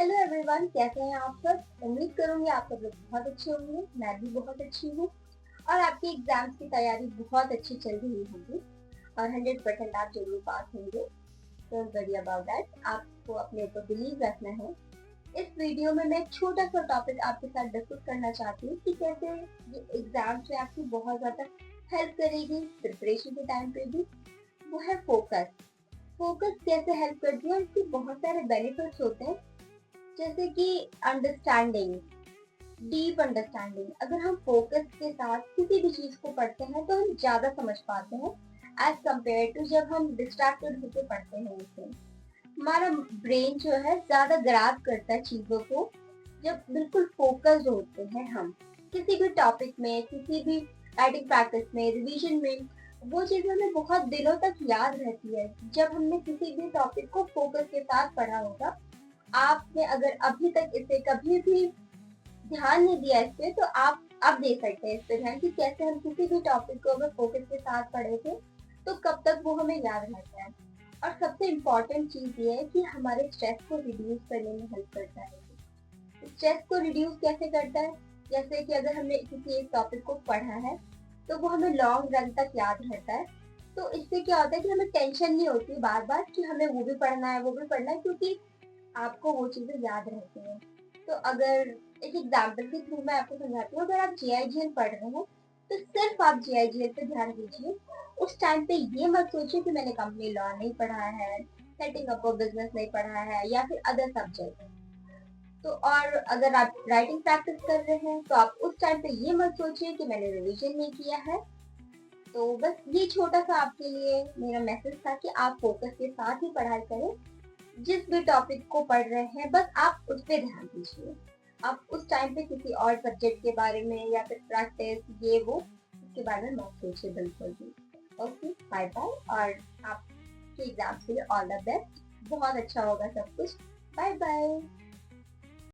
Hello everyone, कैसे हैं आप सब। उम्मीद करूंगी आप सब लोग बहुत अच्छे होंगे। मैं भी बहुत अच्छी हूँ और आपकी एग्जाम्स की तैयारी बहुत अच्छी चल रही होगी और 100% आप जरूर पास होंगे। डोंट वरी अबाउट दैट, आपको अपने ऊपर बिलीव रखना है। इस वीडियो में मैं एक छोटा सा टॉपिक आपके साथ डिस्कस करना चाहती हूँ कि कैसे ये एग्जाम्स में आपकी बहुत ज्यादा हेल्प करेगी प्रिपरेशन के टाइम पे भी। वो है फोकस। फोकस कैसे हेल्प करती है, इसके बहुत सारे बेनिफिट्स होते हैं, जैसे कि अंडरस्टैंडिंग, डीप अंडरस्टैंडिंग। अगर हम फोकस के साथ किसी भी चीज को पढ़ते हैं तो हम ज्यादा समझ पाते हैं एज कम्पेयर टू जब हम डिस्ट्रैक्टेड होकर पढ़ते हैं उसे। हमारा ब्रेन जो है ज्यादा ग्राब करता है चीजों को जब बिल्कुल फोकस्ड होते हैं हम किसी भी टॉपिक में, किसी भी राइटिंग प्रैक्टिस में, रिवीजन में। वो चीजें हमें बहुत दिनों तक याद रहती है जब हमने किसी भी टॉपिक को फोकस के साथ पढ़ा होगा। आपने अगर अभी तक इसे कभी भी ध्यान नहीं दिया इस पे, तो आप अब दे सकते हैं इस पे ध्यान कि कैसे हम किसी भी टॉपिक को अगर फोकस के साथ पढ़े थे तो कब तक वो हमें याद रहता है। और सबसे इम्पोर्टेंट चीज ये है कि हमारे स्ट्रेस को रिड्यूस करने में हेल्प करता है। स्ट्रेस को रिड्यूस कैसे करता है, जैसे कि अगर हमने किसी एक टॉपिक को पढ़ा है तो वो हमें लॉन्ग रन तक याद रहता है। तो इससे क्या होता है कि हमें टेंशन नहीं होती बार बार कि हमें वो भी पढ़ना है वो भी पढ़ना है, क्योंकि आपको वो चीजें याद रहती हैं। तो अगर एक एग्जाम्पल के थ्रू मैं आपको समझाती हूँ, अगर आप जीआईजीएल पढ़ रहे हो तो सिर्फ आप जीआईजीएल पे ध्यान दीजिए। उस टाइम पे ये मत सोचिए कि मैंने कंपनी लॉ नहीं पढ़ा है, सेटिंग अप ऑफ बिजनेस नहीं पढ़ा है या फिर अदर सब्जेक्ट। तो और अगर आप राइटिंग प्रैक्टिस कर रहे हैं तो आप उस टाइम पे ये मत सोचिए कि मैंने रिवीजन नहीं किया है। तो बस ये छोटा सा आपके लिए मेरा मैसेज था कि आप फोकस के साथ ही पढ़ाई करें। जिस भी टॉपिक को पढ़ रहे हैं बस आप उस पर ध्यान दीजिए। आप उस टाइम पे किसी और सब्जेक्ट के बारे में या फिर प्रैक्टिस ये वो इसके बारे में मत सोचिए बिल्कुल भी। ओके, बाय बाय और आपके एग्जाम्स के लिए ऑल द बेस्ट। बहुत अच्छा होगा सब कुछ। Bye bye.